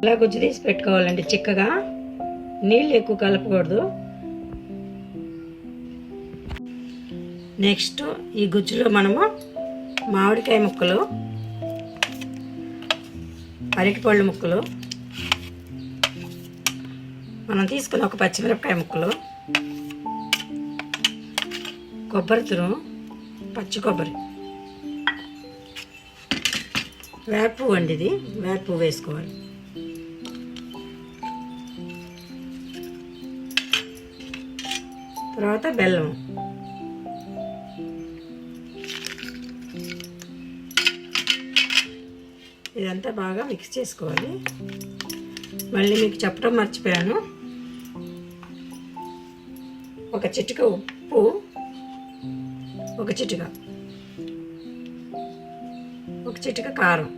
అలా గుజ్జు తీసి పెట్టుకోవాలండి చిక్కగా, నీళ్ళు ఎక్కువ కలపకూడదు. నెక్స్ట్ ఈ గుజ్జులో మనము మామిడికాయ ముక్కలు, అరటిపళ్ళు ముక్కలు, మనం తీసుకున్న ఒక పచ్చిమిరపకాయ ముక్కలు, కొబ్బరి తురుము, పచ్చి కొబ్బరి, వేపు అండి, ఇది వేపు వేసుకోవాలి. తర్వాత బెల్లం, ఇదంతా బాగా మిక్స్ చేసుకోవాలి. మళ్ళీ మీకు చెప్పడం మర్చిపోయాను, ఒక చిటిక ఉప్పు, ఒక చిటిక కారం,